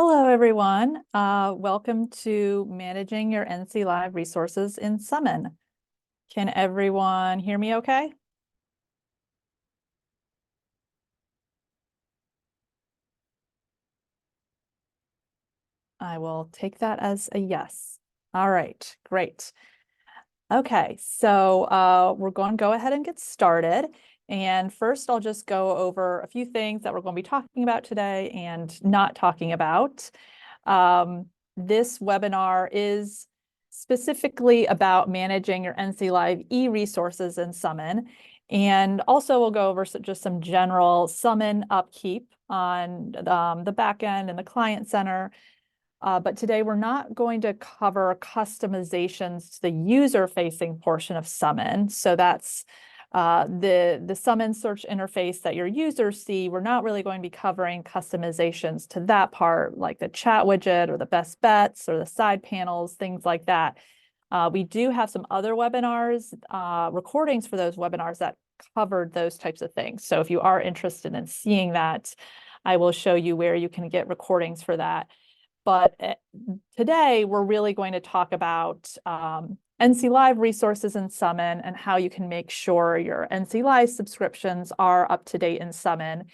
Hello, everyone. Welcome to Managing Your NC Live Resources in Summon. Can everyone hear me okay? I will take that as a yes. All right, great. Okay, so we're going to go ahead and get started. And first, I'll just go over a few things that we're going to be talking about today and not talking about. This webinar is specifically about managing your NC Live e-resources in Summon. And also we'll go over just some general Summon upkeep on the backend and the client center. But today we're not going to cover customizations to the user-facing portion of Summon. So that's the Summon search interface that your users see. We're not really going to be covering customizations to that part, like the chat widget or the best bets or the side panels, things like that. We do have some other webinars, recordings for those webinars that covered those types of things. So if you are interested in seeing that, I will show you where you can get recordings for that. But today we're really going to talk about NC Live resources in Summon and how you can make sure your NC Live subscriptions are up to date in Summon.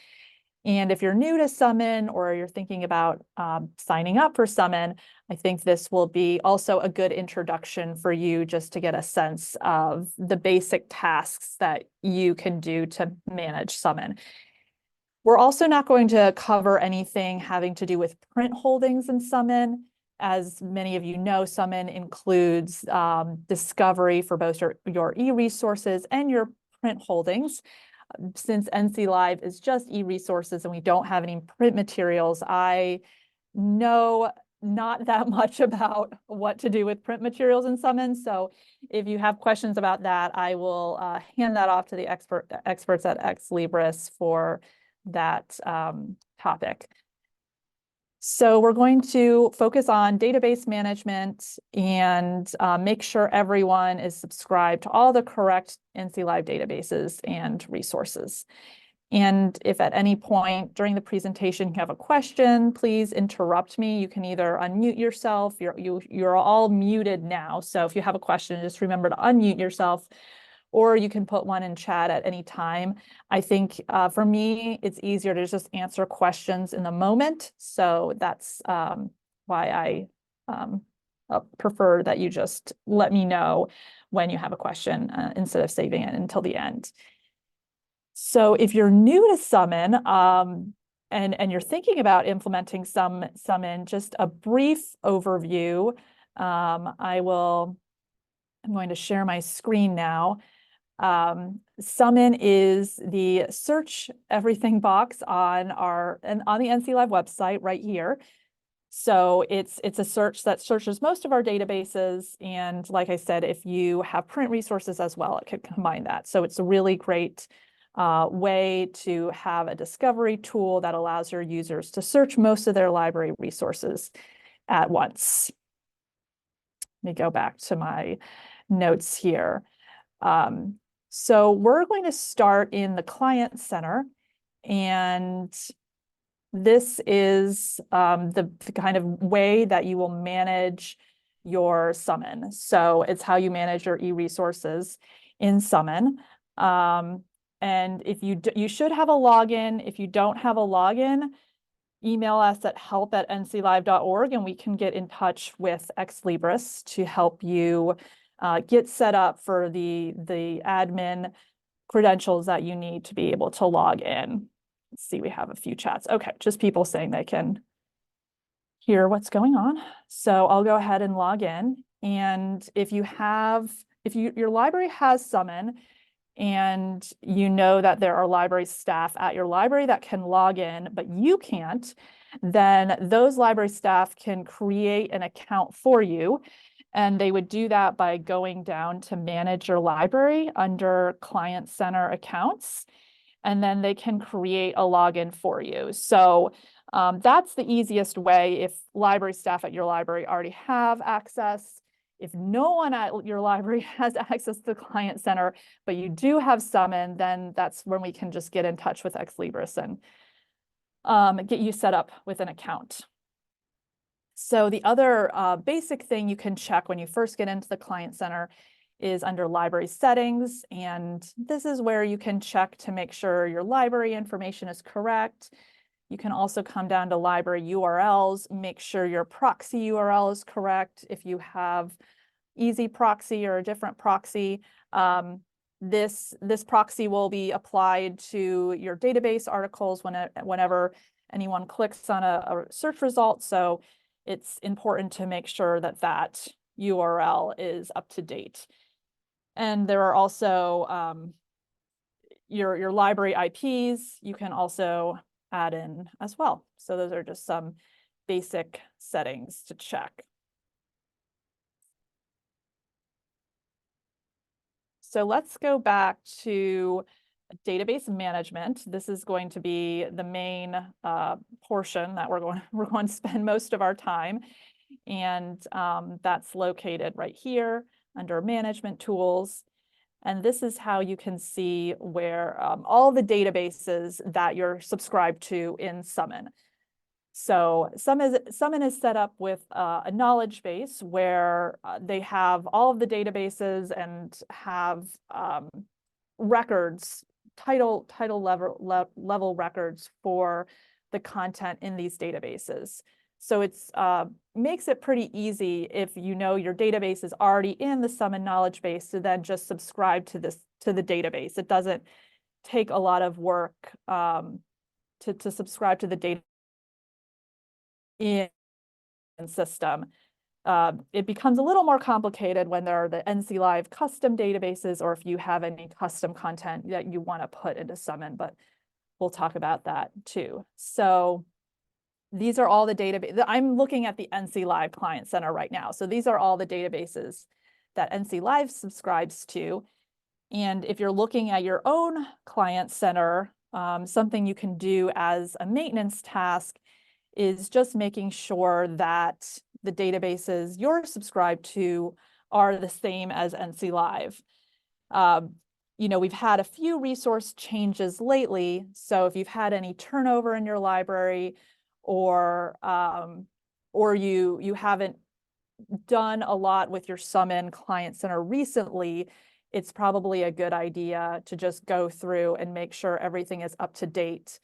And if you're new to Summon or you're thinking about signing up for Summon, I think this will be also a good introduction for you just to get a sense of the basic tasks that you can do to manage Summon. We're also not going to cover anything having to do with print holdings in Summon. As many of you know, Summon includes discovery for both your e-resources and your print holdings. Since NC Live is just e-resources and we don't have any print materials, I know not that much about what to do with print materials in Summon. So if you have questions about that, I will hand that off to the experts at Ex Libris for that topic. So we're going to focus on database management and make sure everyone is subscribed to all the correct NC Live databases and resources. And if at any point during the presentation you have a question, please interrupt me. You can either unmute yourself. You're all muted now. So if you have a question, just remember to unmute yourself, or you can put one in chat at any time. I think for me, it's easier to just answer questions in the moment. So that's why I prefer that you just let me know when you have a question instead of saving it until the end. So if you're new to Summon and you're thinking about implementing Summon, just a brief overview. I'm going to share my screen now. Summon is the search everything box on the NC Live website right here. So it's a search that searches most of our databases. And like I said, if you have print resources as well, it could combine that. So it's a really great way to have a discovery tool that allows your users to search most of their library resources at once. Let me go back to my notes here. So we're going to start in the client center, and this is the kind of way that you will manage your Summon. So it's how you manage your e-resources in Summon. And if you should have a login. If you don't have a login, email us at help@nclive.org and we can get in touch with Ex Libris to help you get set up for the admin credentials that you need to be able to log in. Let's see, we have a few chats. Okay, just people saying they can hear what's going on. So I'll go ahead and log in. And if your library has Summon, and you know that there are library staff at your library that can log in, but you can't, then those library staff can create an account for you. And they would do that by going down to manage your library under Client Center accounts, and then they can create a login for you. So that's the easiest way if library staff at your library already have access. If no one at your library has access to the Client Center, but you do have Summon, then that's when we can just get in touch with Ex Libris and get you set up with an account. So the other basic thing you can check when you first get into the Client Center is under library settings. And this is where you can check to make sure your library information is correct. You can also come down to library URLs, make sure your proxy URL is correct. If you have Easy Proxy or a different proxy, this proxy will be applied to your database articles whenever anyone clicks on a search result. So it's important to make sure that that URL is up to date. And there are also your library IPs you can also add in as well. So those are just some basic settings to check. So let's go back to database management. This is going to be the main portion that we're going to spend most of our time. And that's located right here under management tools. And this is how you can see where all the databases that you're subscribed to in Summon. So Summon is set up with a knowledge base where they have all of the databases and have records, title level records for the content in these databases. So it's makes it pretty easy if you know your database is already in the Summon knowledge base to then just subscribe to the database. It doesn't take a lot of work to subscribe to the data in system. It becomes a little more complicated when there are the NC Live custom databases or if you have any custom content that you want to put into Summon, but we'll talk about that too. So these are all the databases. I'm looking at the NC Live Client Center right now. So these are all the databases that NC Live subscribes to. And if you're looking at your own Client Center, something you can do as a maintenance task is just making sure that the databases you're subscribed to are the same as NC Live. We've had a few resource changes lately. So if you've had any turnover in your library or you haven't done a lot with your Summon Client Center recently, it's probably a good idea to just go through and make sure everything is up to date.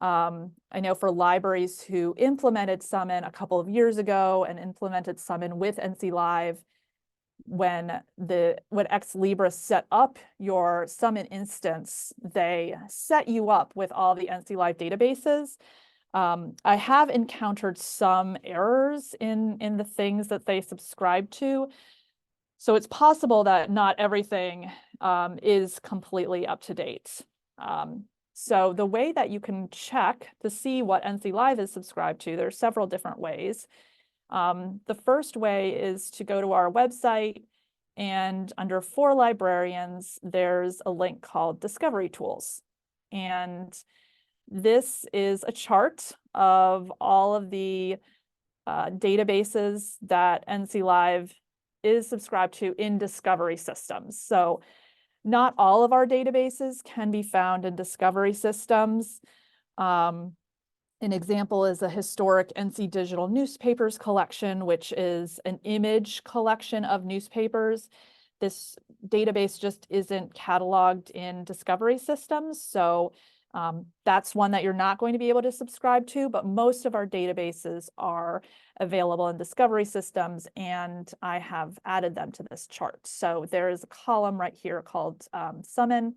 I know for libraries who implemented Summon a couple of years ago and implemented Summon with NC Live, when Ex Libris set up your Summon instance, they set you up with all the NC Live databases. I have encountered some errors in the things that they subscribe to. So it's possible that not everything is completely up to date. So the way that you can check to see what NC Live is subscribed to, there's several different ways. The first way is to go to our website, and under For Librarians, there's a link called Discovery Tools. And this is a chart of all of the databases that NC Live is subscribed to in Discovery Systems. So not all of our databases can be found in Discovery Systems. An example is a historic NC Digital Newspapers collection, which is an image collection of newspapers. This database just isn't cataloged in Discovery Systems. So that's one that you're not going to be able to subscribe to, but most of our databases are available in Discovery Systems, and I have added them to this chart. So there is a column right here called Summon.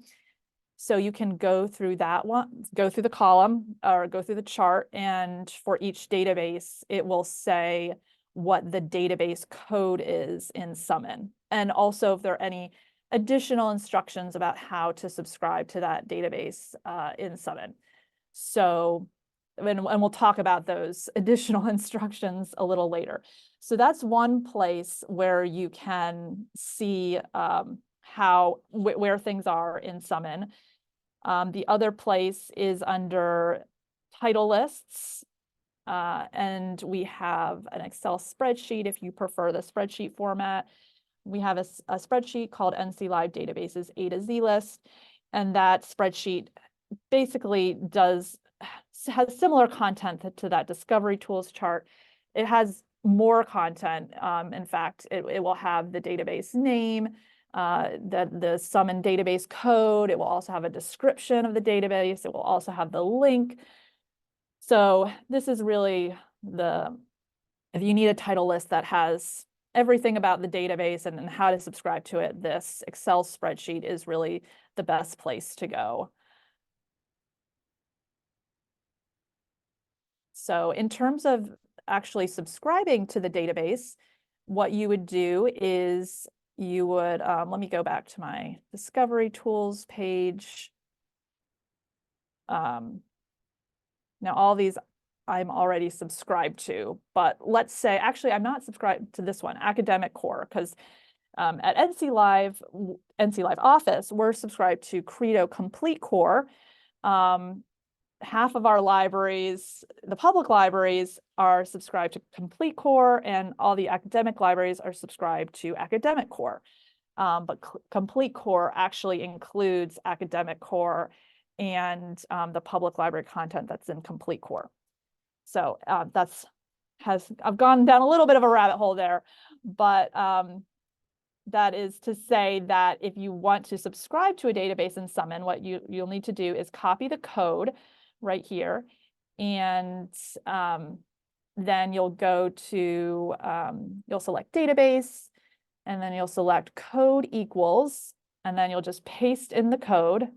So you can go through that one, go through the column or go through the chart, and for each database, it will say what the database code is in Summon. And also if there are any additional instructions about how to subscribe to that database in Summon. So, and we'll talk about those additional instructions a little later. So that's one place where you can see where things are in Summon. The other place is under title lists. And we have an Excel spreadsheet if you prefer the spreadsheet format. We have a spreadsheet called NC Live Databases A to Z list. And that spreadsheet basically has similar content to that Discovery Tools chart. It has more content. In fact, it will have the database name, the summon database code. It will also have a description of the database. It will also have the link. So this is really if you need a title list that has everything about the database and how to subscribe to it, this Excel spreadsheet is really the best place to go. So in terms of actually subscribing to the database, what you would do is you would, let me go back to my Discovery Tools page. Now all these I'm already subscribed to, but let's say, actually I'm not subscribed to this one, Academic Core, because at NC Live Office, we're subscribed to Credo Complete Core. Half of our libraries, the public libraries, are subscribed to Complete Core, and all the academic libraries are subscribed to Academic Core. But Complete Core actually includes Academic Core and the public library content that's in Complete Core. So I've gone down a little bit of a rabbit hole there, but that is to say that if you want to subscribe to a database in Summon, what you'll need to do is copy the code right here, and then you'll go to, you'll select database, and then you'll select code equals, and then you'll just paste in the code.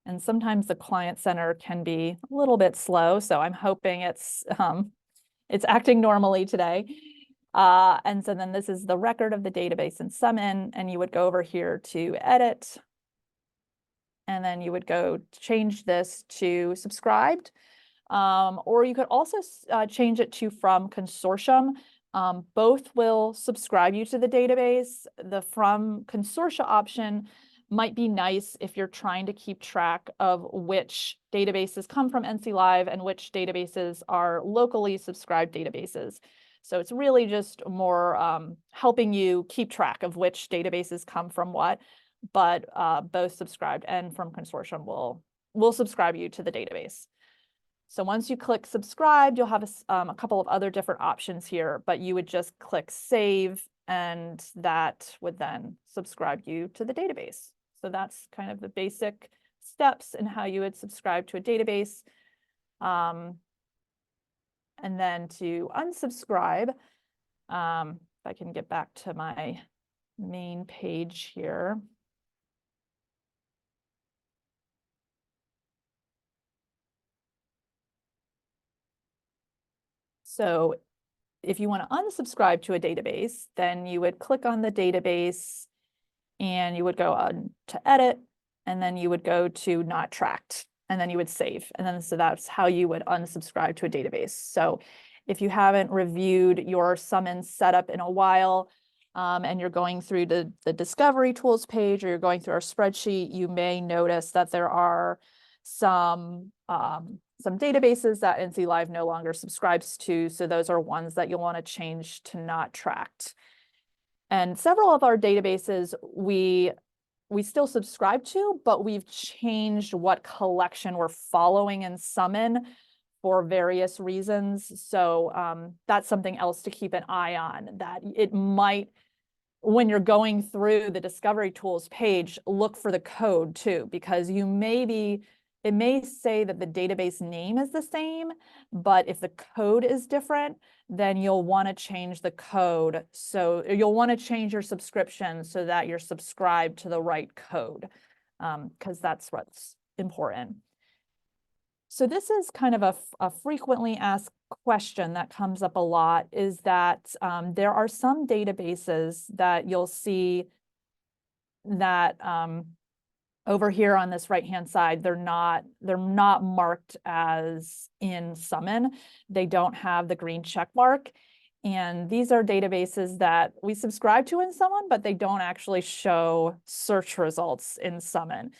And sometimes the Client Center can be a little bit slow, so I'm hoping it's acting normally today. And so then this is the record of the database in Summon, and you would go over here to edit, and then you would go change this to subscribed, or you could also change it to from consortium. Both will subscribe you to the database. The from consortia option might be nice if you're trying to keep track of which databases come from NC Live and which databases are locally subscribed databases. So it's really just more helping you keep track of which databases come from what, but both subscribed and from consortium will subscribe you to the database. So once you click subscribed, you'll have a couple of other different options here, but you would just click save, and that would then subscribe you to the database. So that's kind of the basic steps in how you would subscribe to a database. And then to unsubscribe, if I can get back to my main page here. So if you want to unsubscribe to a database, then you would click on the database and you would go on to edit, and then you would go to not tracked, and then you would save. And then so that's how you would unsubscribe to a database. So if you haven't reviewed your Summon setup in a while, and you're going through the Discovery Tools page, or you're going through our spreadsheet, you may notice that there are some databases that NC Live no longer subscribes to. So those are ones that you'll want to change to not tracked. And several of our databases we still subscribe to, but we've changed what collection we're following in Summon for various reasons. So that's something else to keep an eye on, that it might, when you're going through the Discovery Tools page, look for the code too, because it may say that the database name is the same, but if the code is different, then you'll want to change the code. So you'll want to change your subscription so that you're subscribed to the right code, because that's what's important. So this is kind of a frequently asked question that comes up a lot, is that there are some databases that you'll see that over here on this right-hand side, they're not marked as in Summon. They don't have the green check mark. And these are databases that we subscribe to in Summon, but they don't actually show search results in Summon.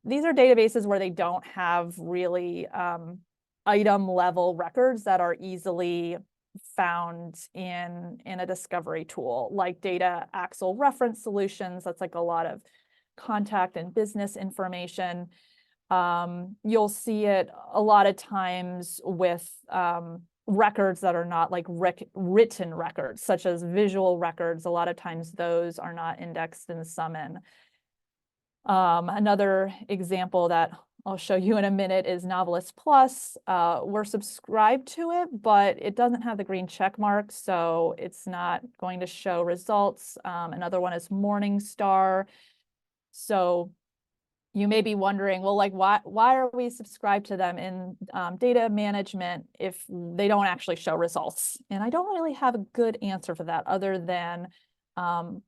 These are databases where they don't have really item level records that are easily found in a discovery tool, like Data Axle Reference Solutions. That's like a lot of contact and business information. You'll see it a lot of times with records that are not like written records, such as visual records. A lot of times those are not indexed in Summon. Another example that I'll show you in a minute is Novelist Plus. We're subscribed to it, but it doesn't have the green check mark, so it's not going to show results. Another one is Morningstar. So you may be wondering, well, like, why are we subscribed to them in data management if they don't actually show results? And I don't really have a good answer for that other than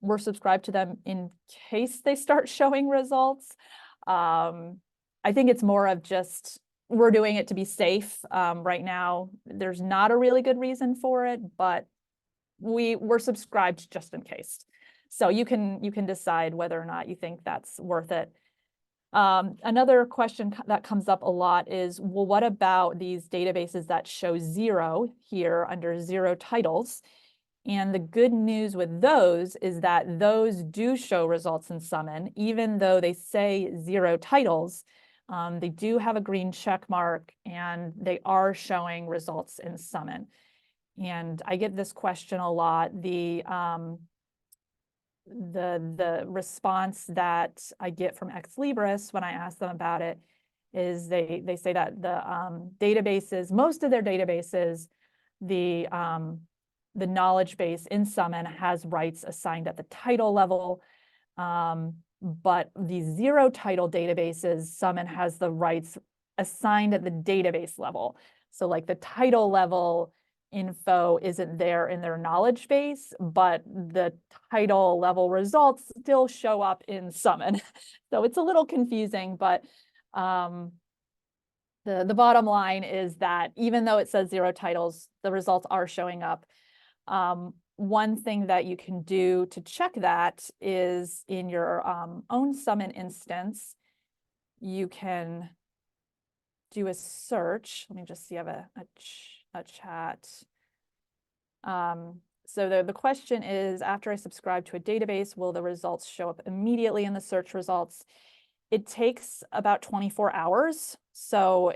we're subscribed to them in case they start showing results. I think it's more of just we're doing it to be safe. Right now, there's not a really good reason for it, but we're subscribed just in case. So you can decide whether or not you think that's worth it. Another question that comes up a lot is, well, what about these databases that show 0 here under 0 titles? And the good news with those is that those do show results in Summon, even though they say 0 titles. They do have a green check mark and they are showing results in Summon. And I get this question a lot. The response that I get from Ex Libris when I ask them about it is they say that the databases, most of their databases, the knowledge base in Summon has rights assigned at the title level, but the 0 title databases, Summon has the rights assigned at the database level. So like the title level info isn't there in their knowledge base, but the title level results still show up in Summon. So it's a little confusing, but the bottom line is that even though it says 0 titles, the results are showing up. One thing that you can do to check that is in your own Summon instance, you can do a search. Let me just see, I have a chat. So the question is, after I subscribe to a database, will the results show up immediately in the search results? It takes about 24 hours. So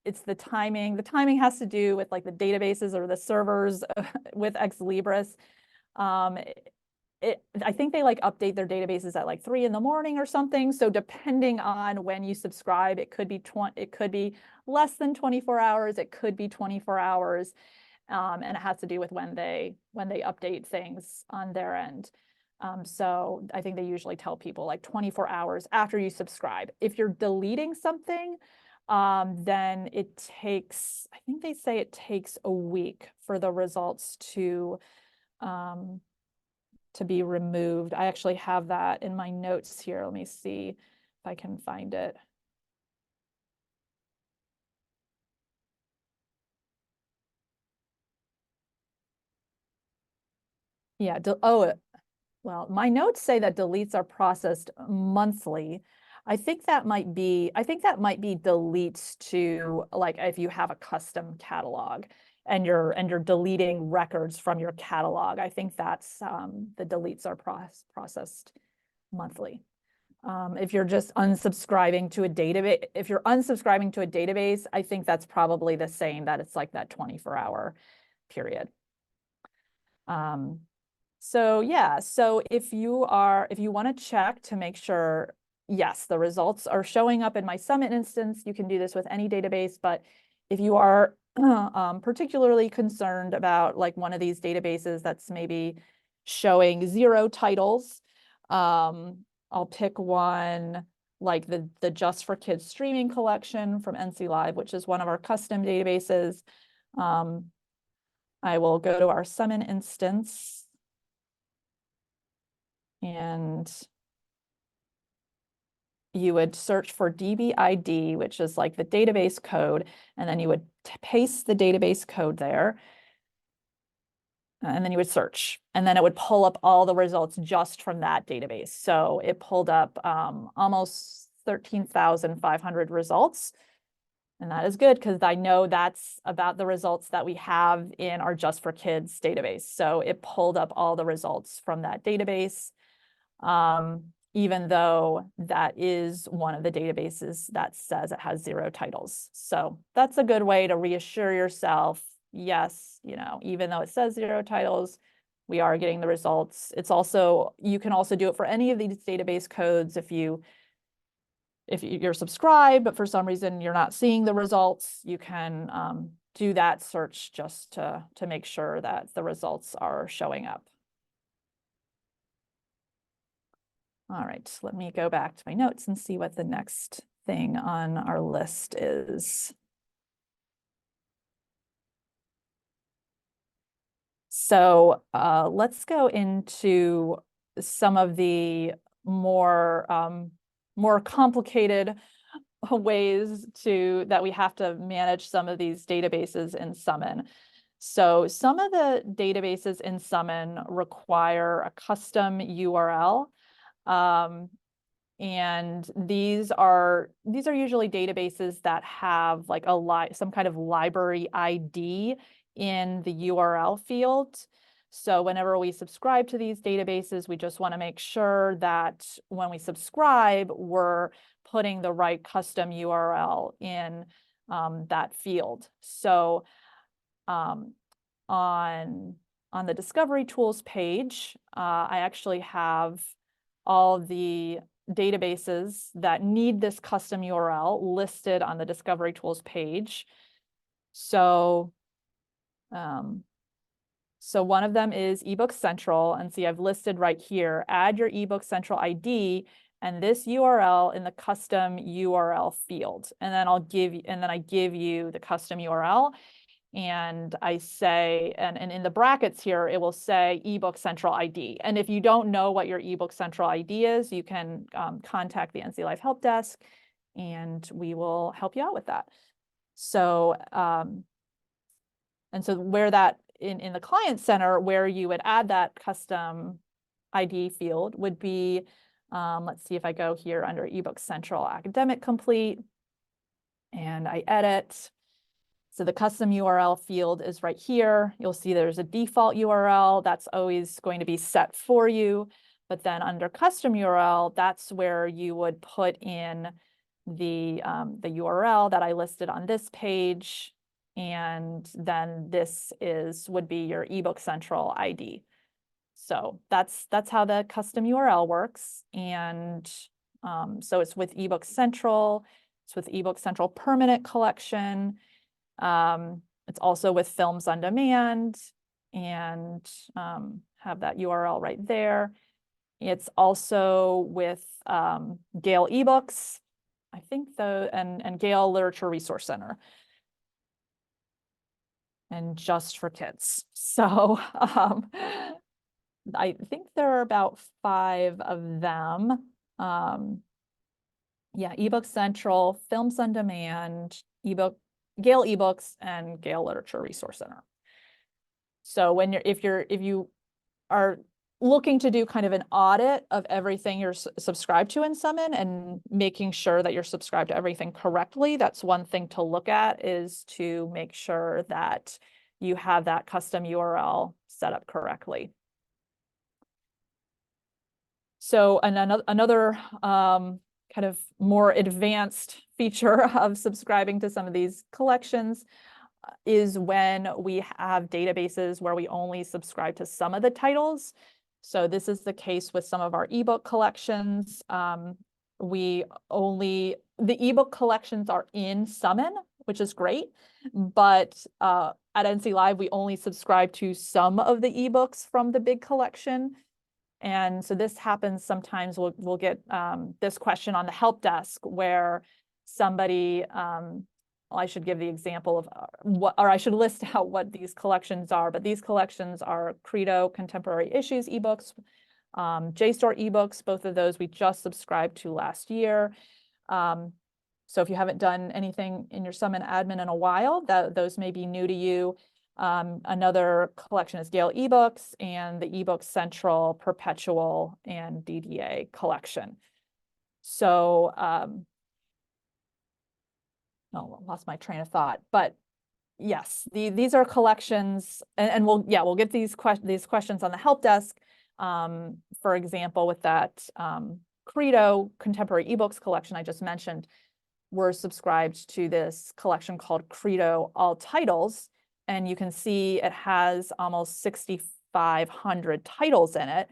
it's the timing. The timing has to do with like the databases or the servers with Ex Libris. I think they like update their databases at like 3 in the morning or something. So depending on when you subscribe, it could be less than 24 hours. It could be 24 hours. And it has to do with when they update things on their end. So I think they usually tell people like 24 hours after you subscribe. If you're deleting something, then it takes, I think they say it takes a week for the results to be removed. I actually have that in my notes here. Let me see if I can find it. Yeah, well, my notes say that deletes are processed monthly. I think that might be deletes to like if you have a custom catalog and you're deleting records from your catalog. I think that's the deletes are processed monthly. If you're just unsubscribing to a database, I think that's probably the same, that it's like that 24-hour period. So yeah, so if you want to check to make sure, yes, the results are showing up in my Summit instance, you can do this with any database, but if you are particularly concerned about like one of these databases that's maybe showing 0 titles, I'll pick one like the Just for Kids streaming collection from NC Live, which is one of our custom databases. I will go to our Summon instance and you would search for DBID, which is like the database code, and then you would paste the database code there. And then you would search, and then it would pull up all the results just from that database. So it pulled up almost 13,500 results. And that is good because I know that's about the results that we have in our Just for Kids database. So it pulled up all the results from that database. even though that is one of the databases that says it has 0 titles. So that's a good way to reassure yourself, yes, even though it says 0 titles, we are getting the results. It's also, you can also do it for any of these database codes if you're subscribed, but for some reason you're not seeing the results, you can do that search just to make sure that the results are showing up. All right, let me go back to my notes and see what the next thing on our list is. So let's go into some of the more complicated ways that we have to manage some of these databases in Summon. So some of the databases in Summon require a custom URL. And these are usually databases that have like some kind of library ID in the URL field. So whenever we subscribe to these databases, we just want to make sure that when we subscribe, we're putting the right custom URL in that field. So on the Discovery Tools page, I actually have all the databases that need this custom URL listed on the Discovery Tools page. So, so one of them is eBook Central, and see I've listed right here, add your eBook Central ID and this URL in the custom URL field. And then I give you the custom URL. And I say, and in the brackets here, it will say eBook Central ID. And if you don't know what your eBook Central ID is, you can contact the NC Live Help Desk and we will help you out with that. So, and so where that, in the Client Center, where you would add that custom ID field would be, let's see if I go here under eBook Central Academic Complete and I edit. So the custom URL field is right here. You'll see there's a default URL that's always going to be set for you. But then under custom URL, that's where you would put in the URL that I listed on this page. And then this would be your eBook Central ID. So that's how the custom URL works. And so it's with eBook Central, it's with eBook Central Permanent Collection. It's also with Films on Demand and have that URL right there. It's also with Gale eBooks, I think, and Gale Literature Resource Center. And Just for Kids. So I think there are about 5 of them. Yeah, eBook Central, Films on Demand, Gale eBooks, and Gale Literature Resource Center. So if you are looking to do kind of an audit of everything you're subscribed to in Summon and making sure that you're subscribed to everything correctly, that's one thing to look at, is to make sure that you have that custom URL set up correctly. So another kind of more advanced feature of subscribing to some of these collections is when we have databases where we only subscribe to some of the titles. So this is the case with some of our ebook collections. The ebook collections are in Summon, which is great, but at NC Live, we only subscribe to some of the ebooks from the big collection. And so this happens sometimes. We'll get this question on the help desk where somebody, well, I should give the example of or I should list out what these collections are, but these collections are Credo Contemporary Issues ebooks, JSTOR ebooks, both of those we just subscribed to last year. So if you haven't done anything in your Summon admin in a while, those may be new to you. Another collection is Gale eBooks and the eBook Central Perpetual and DDA collection. So, lost my train of thought, but yes, these are collections, and we'll get these questions on the help desk. For example, with that Credo Contemporary eBooks collection I just mentioned, we're subscribed to this collection called Credo All Titles, and you can see it has almost 6,500 titles in it,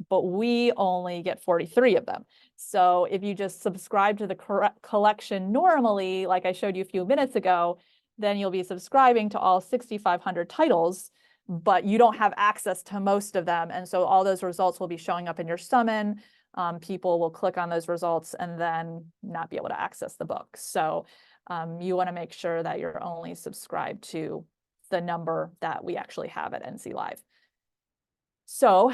but we only get 43 of them. So if you just subscribe to the collection normally, like I showed you a few minutes ago, then you'll be subscribing to all 6,500 titles, but you don't have access to most of them. And so all those results will be showing up in your summon. People will click on those results and then not be able to access the book. So you want to make sure that you're only subscribed to the number that we actually have at NC Live. So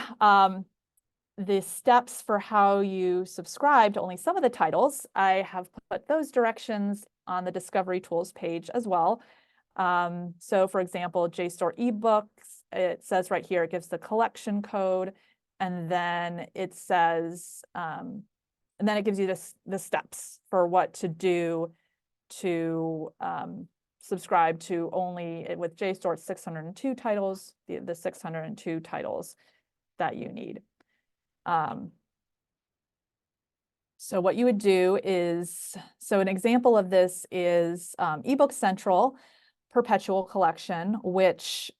the steps for how you subscribe to only some of the titles, I have put those directions on the Discovery Tools page as well. So for example, JSTOR eBooks, it says right here, it gives the collection code, and then it says, and then it gives you the steps for what to do to subscribe to only, with JSTOR, it's 602 titles, the 602 titles that you need. So what you would do is, so an example of this is eBook Central Perpetual Collection, which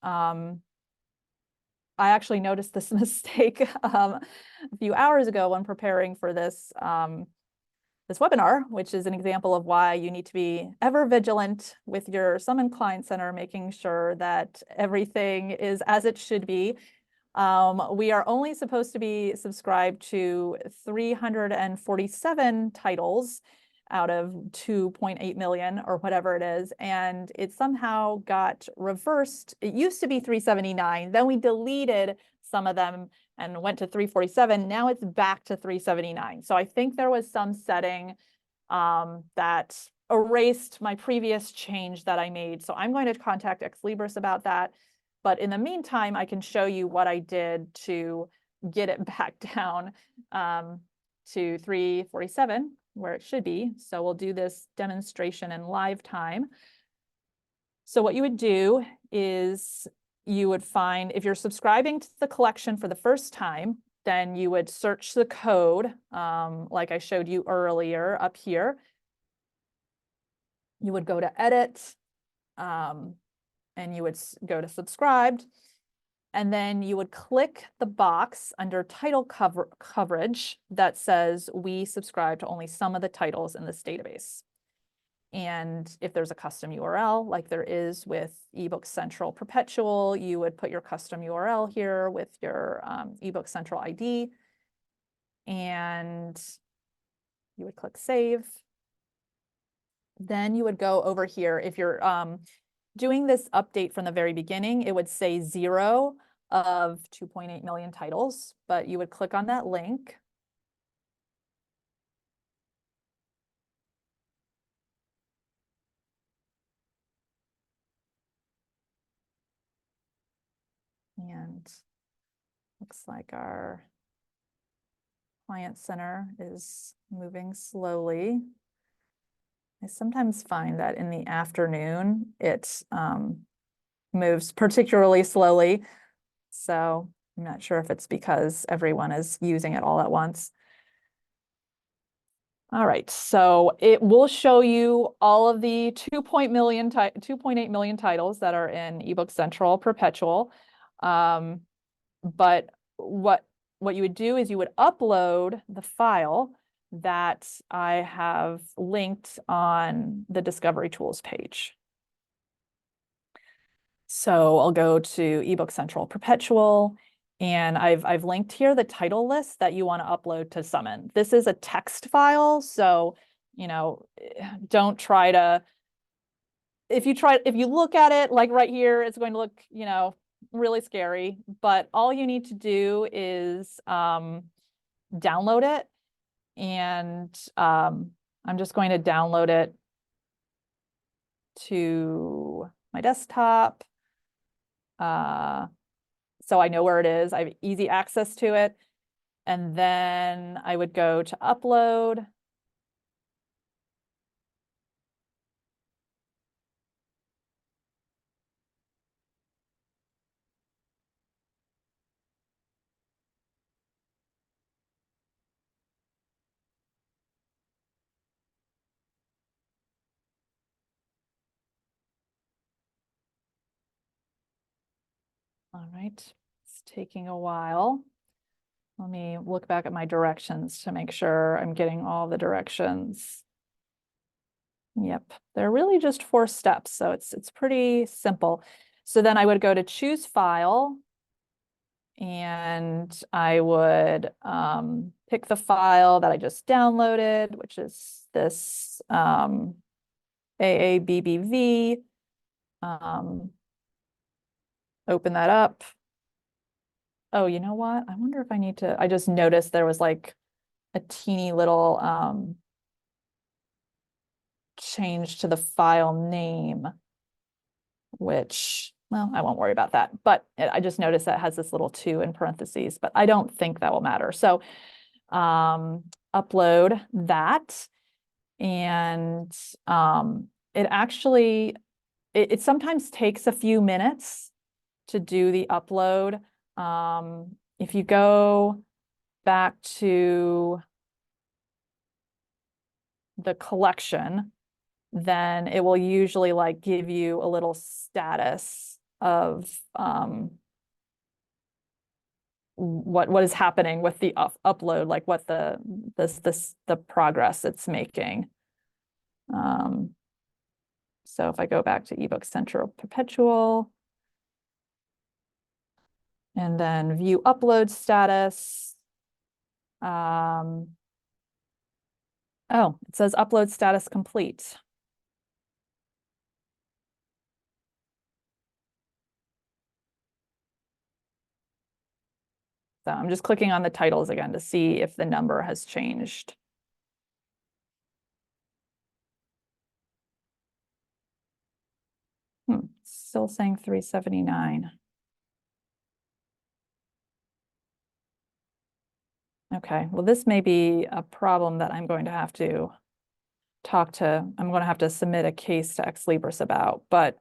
I actually noticed this mistake a few hours ago when preparing for this this webinar, which is an example of why you need to be ever vigilant with your Summon Client Center, making sure that everything is as it should be. We are only supposed to be subscribed to 347 titles out of 2.8 million or whatever it is, and it somehow got reversed. It used to be 379, then we deleted some of them and went to 347. Now it's back to 379. So I think there was some setting that erased my previous change that I made. So I'm going to contact Ex Libris about that. But in the meantime, I can show you what I did to get it back down to 347, where it should be. So we'll do this demonstration in live time. So what you would do is you would find, if you're subscribing to the collection for the first time, then you would search the code, like I showed you earlier up here. You would go to Edit, and you would go to Subscribed, and then you would click the box under title coverage that says we subscribe to only some of the titles in this database. And if there's a custom URL, like there is with eBook Central Perpetual, you would put your custom URL here with your eBook Central ID, and you would click Save. Then you would go over here. If you're doing this update from the very beginning, it would say 0 of 2.8 million titles, but you would click on that link. And looks like our client center is moving slowly. I sometimes find that in the afternoon, it moves particularly slowly. So I'm not sure if it's because everyone is using it all at once. All right, so it will show you all of the 2.8 million titles that are in eBook Central Perpetual. But what you would do is you would upload the file that I have linked on the Discovery Tools page. So I'll go to eBook Central Perpetual, and I've linked here the title list that you want to upload to Summon. This is a text file, so don't try to, if you look at it like right here, it's going to look, really scary, but all you need to do is download it, and I'm just going to download it to my desktop. So I know where it is. I have easy access to it. And then I would go to upload. All right, it's taking a while. Let me look back at my directions to make sure I'm getting all the directions. Yep, they're really just 4 steps, so it's pretty simple. So then I would go to choose file, and I would pick the file that I just downloaded, which is this AABBV. Open that up. Oh, you know what? I wonder if I need to, I just noticed there was like a teeny little change to the file name, which, well, I won't worry about that. But I just noticed that it has this little 2 in parentheses, but I don't think that will matter. So upload that. And it actually, it sometimes takes a few minutes to do the upload. If you go back to the collection, then it will usually like give you a little status of what is happening with the upload, like what the progress it's making. So if I go back to eBook Central Perpetual and then view upload status, oh, it says upload status complete. So I'm just clicking on the titles again to see if the number has changed. Still saying 379. Okay, well, this may be a problem that I'm going to have to I'm going to have to submit a case to Ex Libris about, but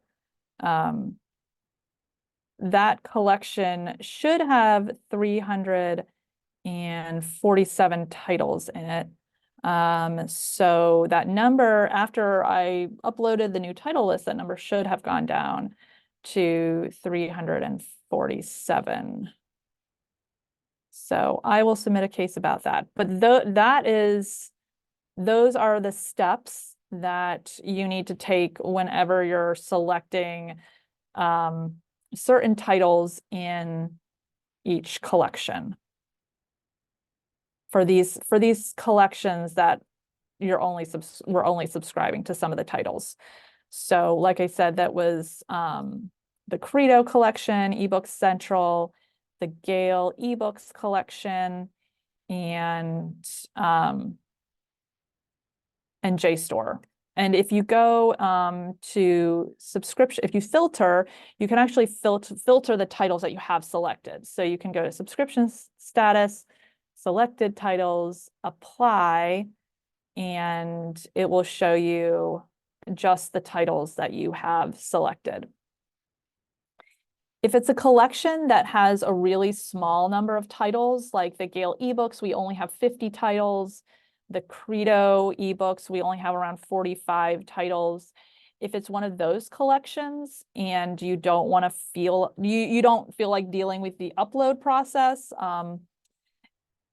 that collection should have 347 titles in it. So that number, after I uploaded the new title list, that number should have gone down to 347. So I will submit a case about that. But those are the steps that you need to take whenever you're selecting certain titles in each collection. For these collections that we're only subscribing to some of the titles. So like I said, that was the Credo collection, eBook Central, the Gale eBooks collection, and JSTOR. And if you go to subscription, if you filter, you can actually filter the titles that you have selected. So you can go to subscription status, selected titles, apply, and it will show you just the titles that you have selected. If it's a collection that has a really small number of titles, like the Gale eBooks, we only have 50 titles. The Credo eBooks, we only have around 45 titles. If it's one of those collections and you don't want to feel, you don't feel like dealing with the upload process,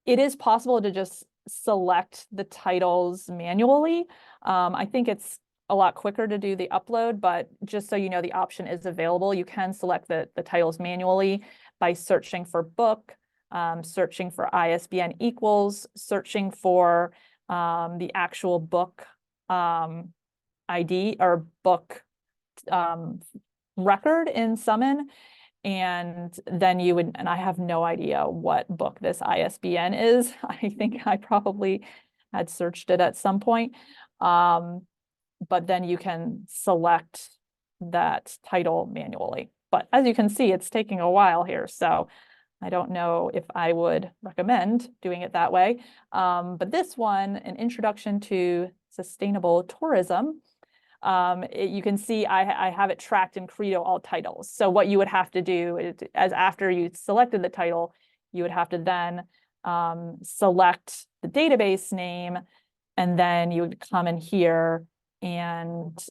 it is possible to just select the titles manually. I think it's a lot quicker to do the upload, but just so you know, the option is available. You can select the titles manually by searching for book, searching for ISBN equals, searching for the actual book ID or book record in Summon. And then you would, and I have no idea what book this ISBN is. I think I probably had searched it at some point. But then you can select that title manually. But as you can see, it's taking a while here. So I don't know if I would recommend doing it that way. But this one, An Introduction to Sustainable Tourism, you can see I have it tracked in Credo all titles. So what you would have to do is, as after you selected the title, you would have to then select the database name, and then you would come in here and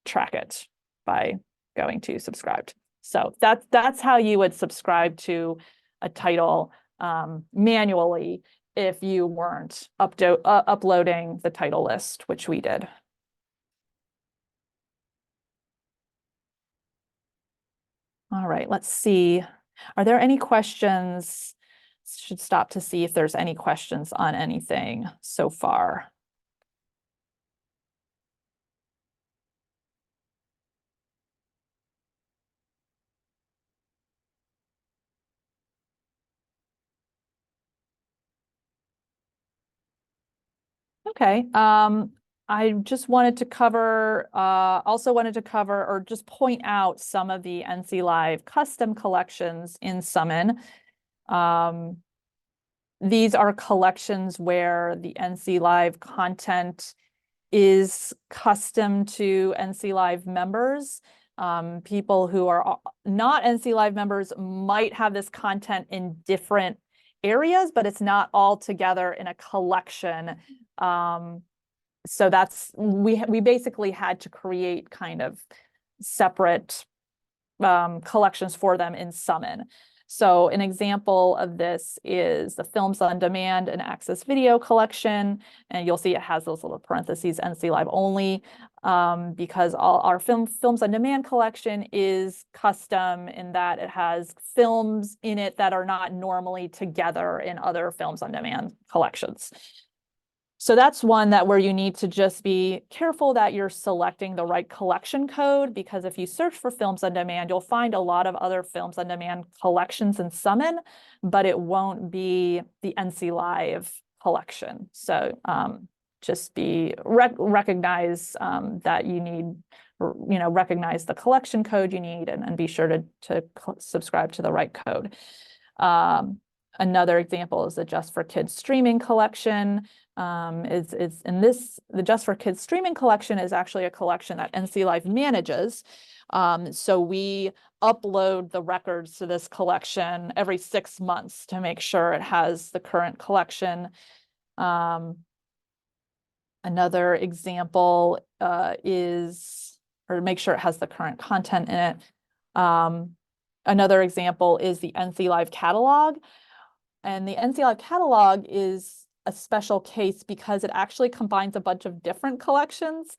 track it by going to subscribed. So that's how you would subscribe to a title manually if you weren't uploading the title list, which we did. All right, let's see. Are there any questions? Should stop to see if there's any questions on anything so far. Okay. I just wanted to cover, also wanted to cover or just point out some of the NC Live custom collections in Summon. These are collections where the NC Live content is custom to NC Live members. People who are not NC Live members might have this content in different areas, but it's not all together in a collection. So that's, we basically had to create kind of separate collections for them in Summon. So an example of this is the Films on Demand and Access Video collection. And you'll see it has those little parentheses, NC Live only, because all our Films on Demand collection is custom in that it has films in it that are not normally together in other Films on Demand collections. So that's one that where you need to just be careful that you're selecting the right collection code, because if you search for Films on Demand, you'll find a lot of other Films on Demand collections in Summon, but it won't be the NC Live collection. So just be recognize that you need, recognize the collection code you need and be sure to subscribe to the right code. Another example is the Just for Kids streaming collection. The Just for Kids streaming collection is actually a collection that NC Live manages. So we upload the records to this collection every 6 months to make sure it has the current collection. Another example is, or make sure it has the current content in it. Another example is the NC Live catalog. And the NC Live catalog is a special case because it actually combines a bunch of different collections.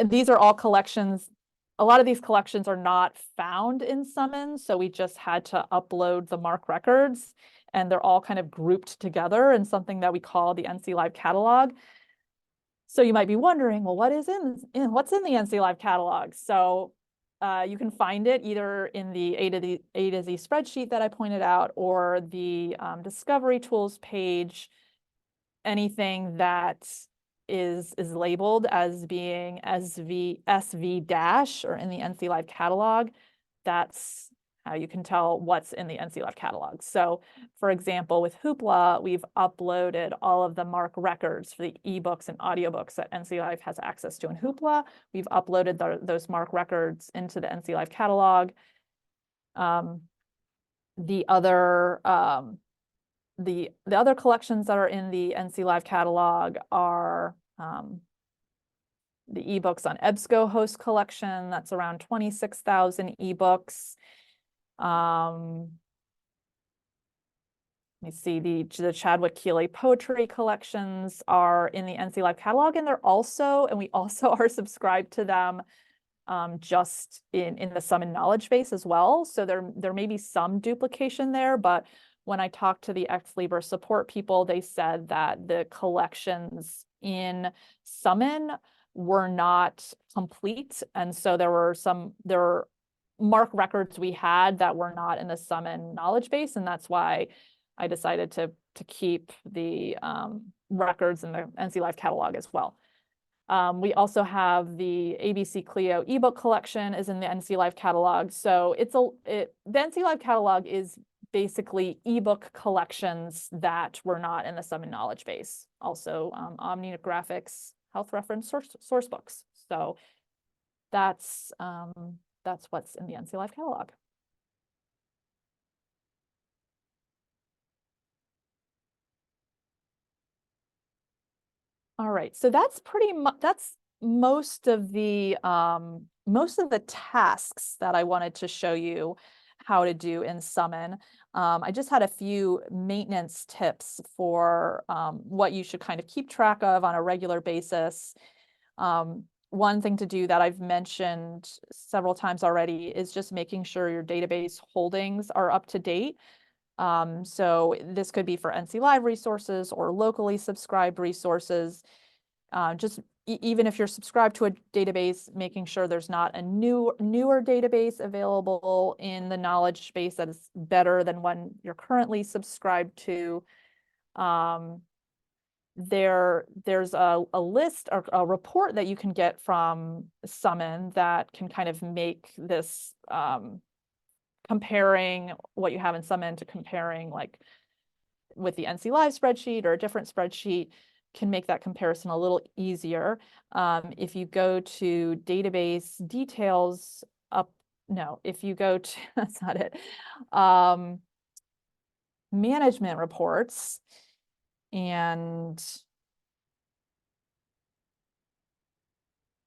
These are all collections. A lot of these collections are not found in Summon, so we just had to upload the MARC records, and they're all kind of grouped together in something that we call the NC Live catalog. So you might be wondering, well, what's in the NC Live catalog? So you can find it either in the A to Z spreadsheet that I pointed out, or the Discovery Tools page. Anything that is labeled as being SV dash or in the NC Live catalog, that's how you can tell what's in the NC Live catalog. So for example, with Hoopla, we've uploaded all of the MARC records for the ebooks and audiobooks that NC Live has access to in Hoopla. We've uploaded those MARC records into the NC Live catalog. The other collections that are in the NC Live catalog are the ebooks on EBSCOhost collection. That's around 26,000 ebooks. Let me see, the Chadwick Keeley poetry collections are in the NC Live catalog, and we also are subscribed to them just in the Summon knowledge base as well. So there may be some duplication there, but when I talked to the Ex Libris support people, they said that the collections in Summon were not complete. And so there were MARC records we had that were not in the Summon knowledge base. And that's why I decided to keep the records in the NC Live catalog as well. We also have the ABC Clio ebook collection is in the NC Live catalog. So the NC Live catalog is basically ebook collections that were not in the Summon knowledge base. Also OmniGraphics health reference source books. So that's what's in the NC Live catalog. All right, so that's pretty much, most of the tasks that I wanted to show you how to do in Summon. I just had a few maintenance tips for what you should kind of keep track of on a regular basis. One thing to do that I've mentioned several times already is just making sure your database holdings are up to date. So this could be for NC Live resources or locally subscribed resources. Just even if you're subscribed to a database, making sure there's not a newer database available in the knowledge base that is better than one you're currently subscribed to. There's a list or a report that you can get from Summon that can kind of make this comparing what you have in Summon to comparing like with the NC Live spreadsheet or a different spreadsheet, can make that comparison a little easier. If you go to database details if you go to, that's not it, management reports, and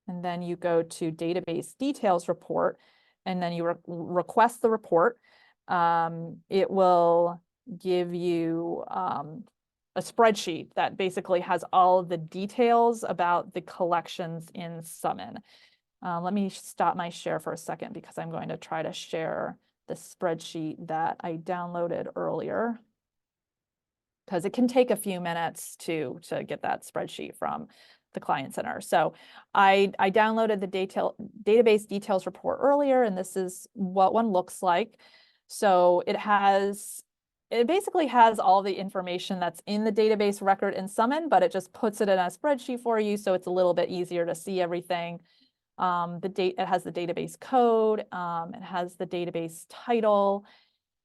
then you go to database details report, and then you request the report. It will give you a spreadsheet that basically has all of the details about the collections in Summon. Let me stop my share for a second because I'm going to try to share the spreadsheet that I downloaded earlier, because it can take a few minutes to get that spreadsheet from the Client Center. So I downloaded the database details report earlier, and this is what one looks like. So it basically has all the information that's in the database record in Summon, but it just puts it in a spreadsheet for you, so it's a little bit easier to see everything. It has the database code, it has the database title,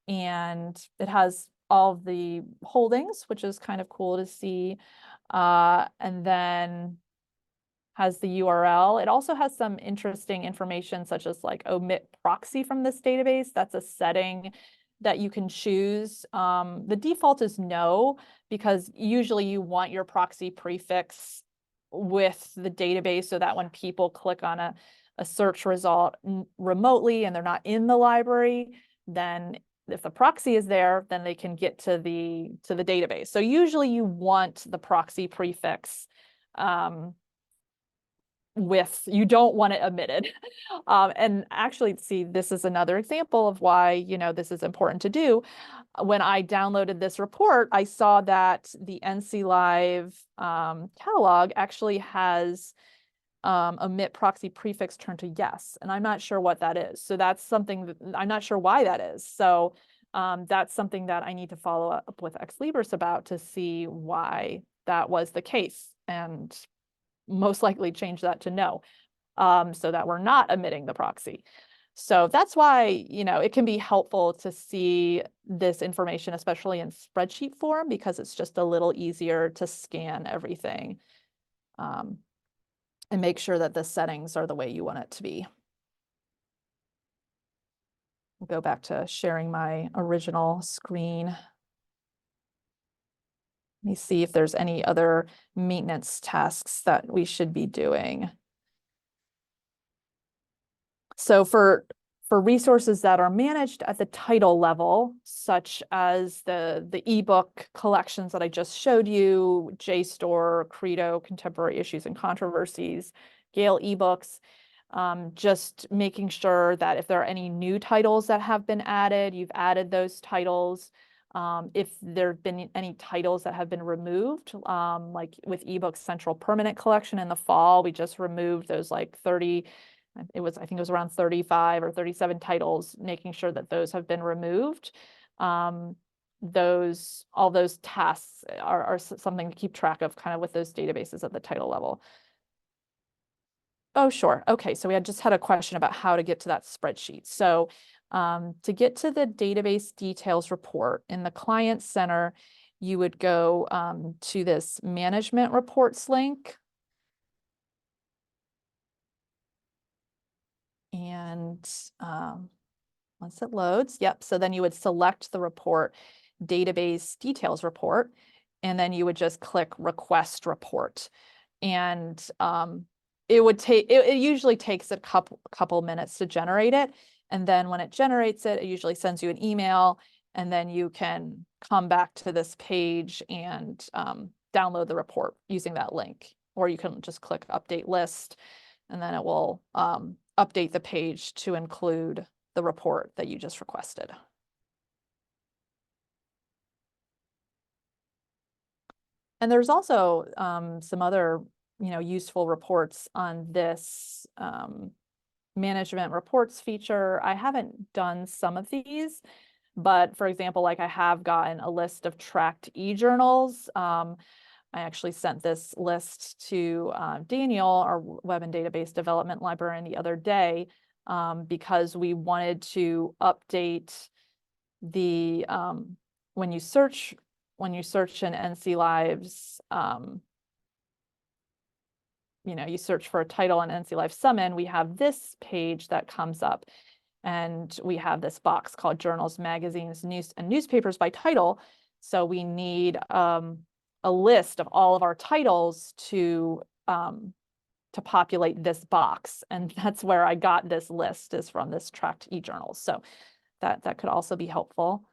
and it has all of the holdings, which is kind of cool to see. And then has the URL. It also has some interesting information such as like omit proxy from this database. That's a setting that you can choose. The default is no, because usually you want your proxy prefix with the database so that when people click on a search result remotely and they're not in the library, then if the proxy is there, then they can get to the database. So usually you want the proxy prefix you don't want it omitted. And actually, see, this is another example of why, this is important to do. When I downloaded this report, I saw that the NC Live catalog actually has omit proxy prefix turned to yes, and I'm not sure what that is. So that's something that I'm not sure why that is. So that's something that I need to follow up with Ex Libris about to see why that was the case, and most likely change that to no, so that we're not omitting the proxy. So that's why, it can be helpful to see this information, especially in spreadsheet form, because it's just a little easier to scan everything and make sure that the settings are the way you want it to be. I'll go back to sharing my original screen. Let me see if there's any other maintenance tasks that we should be doing. So for resources that are managed at the title level, such as the ebook collections that I just showed you, JSTOR, Credo, Contemporary Issues and Controversies, Gale ebooks, just making sure that if there are any new titles that have been added, you've added those titles. If there have been any titles that have been removed, like with eBooks Central Permanent Collection in the fall, we just removed those like 30, I think it was around 35 or 37 titles, making sure that those have been removed. All those tasks are something to keep track of kind of with those databases at the title level. Oh, sure. Okay, so we just had a question about how to get to that spreadsheet. So to get to the database details report in the Client Center, you would go to this management reports link. And once it loads, yep, so then you would select the report, database details report, and then you would just click request report. And it usually takes a couple minutes to generate it. And then when it generates it, it usually sends you an email, and then you can come back to this page and download the report using that link. Or you can just click update list, and then it will update the page to include the report that you just requested. And there's also some other, useful reports on this management reports feature. I haven't done some of these, but for example, like I have gotten a list of tracked e-journals. I actually sent this list to Daniel, our web and database development librarian, the other day because we wanted to update the when you search in NC Live's, you search for a title in NC Live Summon, we have this page that comes up, and we have this box called Journals, Magazines, News, and Newspapers by Title. So we need a list of all of our titles to populate this box, and that's where I got this list, is from this tracked e-journals. So that could also be helpful.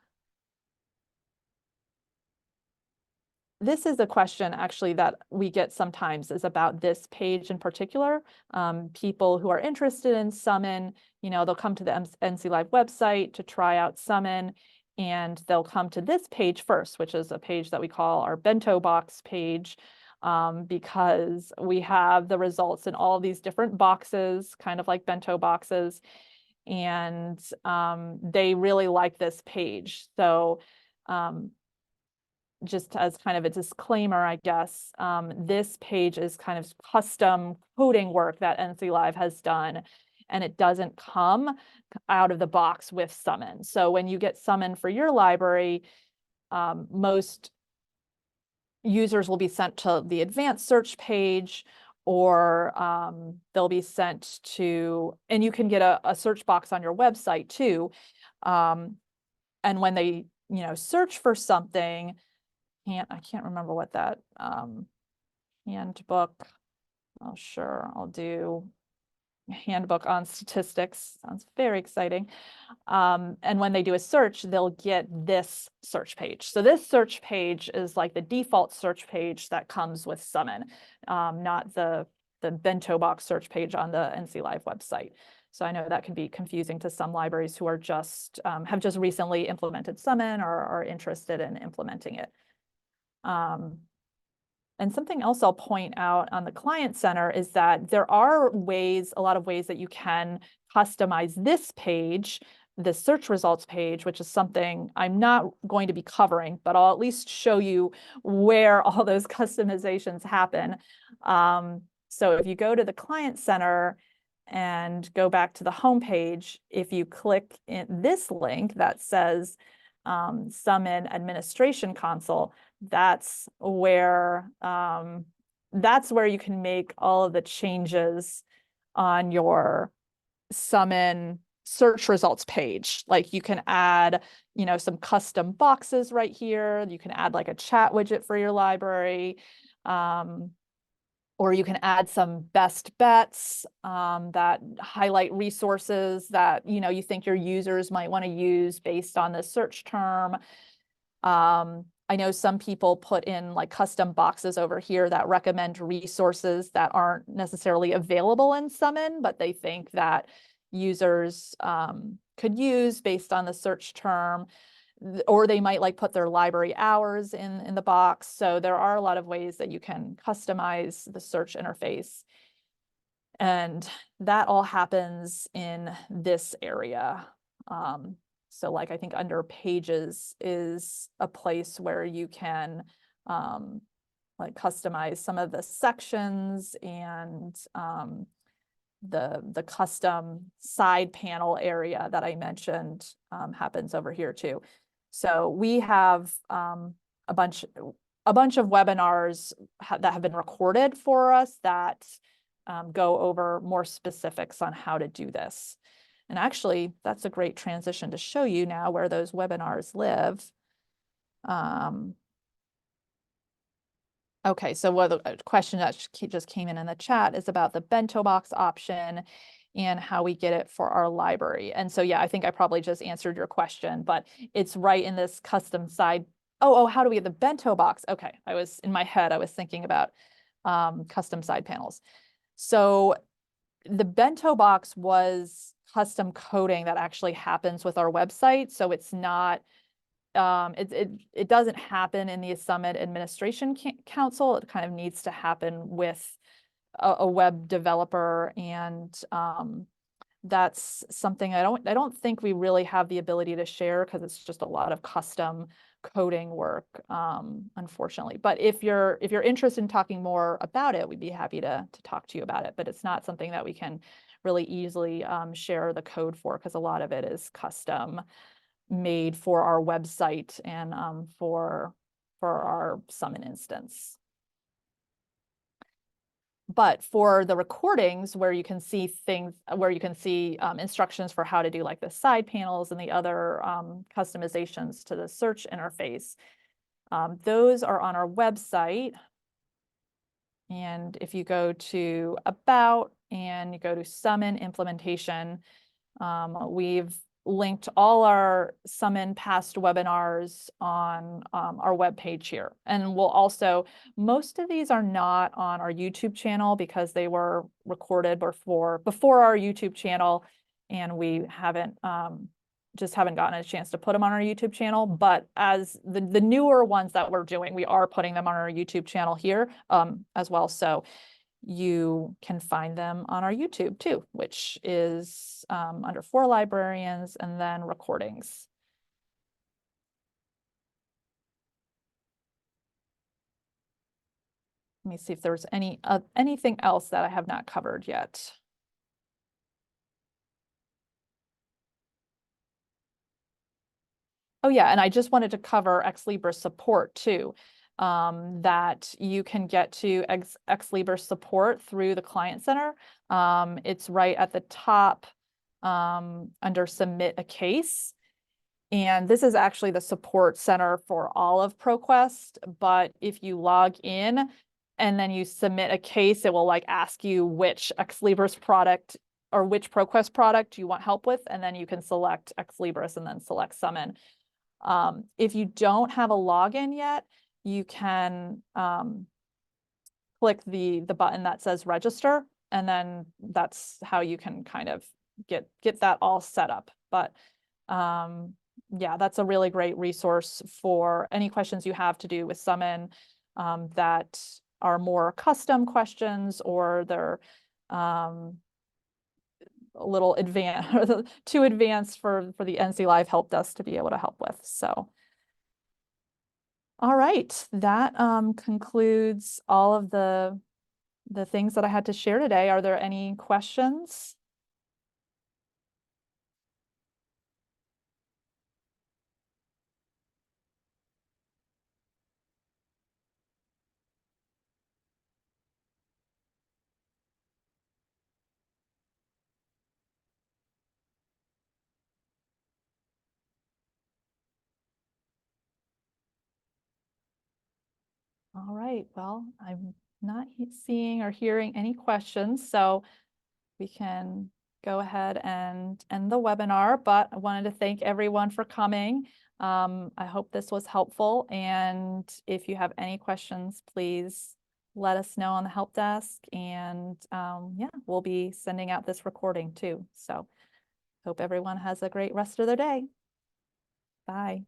This is a question actually that we get sometimes, is about this page in particular. People who are interested in Summon, they'll come to the NC Live website to try out Summon, and they'll come to this page first, which is a page that we call our bento box page, because we have the results in all these different boxes, kind of like bento boxes, and they really like this page. So just as kind of a disclaimer, I guess, this page is kind of custom coding work that NC Live has done, and it doesn't come out of the box with Summon. So when you get Summon for your library, most users will be sent to the advanced search page, or they'll be sent to, and you can get a search box on your website too. And when they, search for something, I can't remember what that handbook. Oh, sure, I'll do handbook on statistics. Sounds very exciting. And when they do a search, they'll get this search page. So this search page is like the default search page that comes with Summon, not the bento box search page on the NC Live website. So I know that can be confusing to some libraries who are just have just recently implemented Summon, or are interested in implementing it. And something else I'll point out on the Client Center is that there are a lot of ways that you can customize this page, the search results page, which is something I'm not going to be covering, but I'll at least show you where all those customizations happen. So if you go to the Client Center and go back to the home page, if you click in this link that says Summon Administration Console, that's where you can make all of the changes on your Summon search results page. Like you can add, some custom boxes right here. You can add like a chat widget for your library, or you can add some best bets that highlight resources that you think your users might want to use based on the search term. I know some people put in like custom boxes over here that recommend resources that aren't necessarily available in Summon, but they think that users could use based on the search term, or they might like put their library hours in the box. So there are a lot of ways that you can customize the search interface. And that all happens in this area. So like I think under Pages is a place where you can like customize some of the sections, and the custom side panel area that I mentioned happens over here too. So we have a bunch of webinars that have been recorded for us that go over more specifics on how to do this. And actually, that's a great transition to show you now where those webinars live. Okay, so what the question that just came in the chat is about the bento box option and how we get it for our library. And so, yeah, I think I probably just answered your question, but it's right in this custom side. Oh, how do we get the bento box? Okay, in my head, I was thinking about custom side panels. So the bento box was custom coding that actually happens with our website. So it's not it doesn't happen in the Summit Administration Council. It kind of needs to happen with a web developer, and that's something I don't think we really have the ability to share because it's just a lot of custom coding work, unfortunately. But if you're interested in talking more about it, we'd be happy to talk to you about it. But it's not something that we can really easily share the code for because a lot of it is custom made for our website and for our Summit instance. But for the recordings where you can see things, where you can see instructions for how to do like the side panels and the other customizations to the search interface, those are on our website. And if you go to About and you go to Summon Implementation, we've linked all our Summon past webinars on our webpage here. And we'll also, most of these are not on our YouTube channel because they were recorded before our YouTube channel, and we haven't just haven't gotten a chance to put them on our YouTube channel. But as the newer ones that we're doing, we are putting them on our YouTube channel here as well. So you can find them on our YouTube too, which is under For Librarians and then recordings. Let me see if there's anything else that I have not covered yet. Oh yeah, and I just wanted to cover Ex Libris support too. That you can get to Ex Libris support through the Client Center. It's right at the top under Submit a Case. And this is actually the support center for all of ProQuest. But if you log in and then you submit a case, it will like ask you which Ex Libris product or which ProQuest product you want help with. And then you can select Ex Libris and then select Summon. If you don't have a login yet, you can click the button that says register, and then that's how you can kind of get that all set up. But yeah, that's a really great resource for any questions you have to do with Summon that are more custom questions, or they're a little advanced or too advanced for the NC Live help desk to be able to help with. So, all right, that concludes all of the things that I had to share today. Are there any questions? All right, well, I'm not seeing or hearing any questions, so we can go ahead and end the webinar, but I wanted to thank everyone for coming. I hope this was helpful, and if you have any questions, please let us know on the help desk, and yeah, we'll be sending out this recording too. So hope everyone has a great rest of their day. Bye.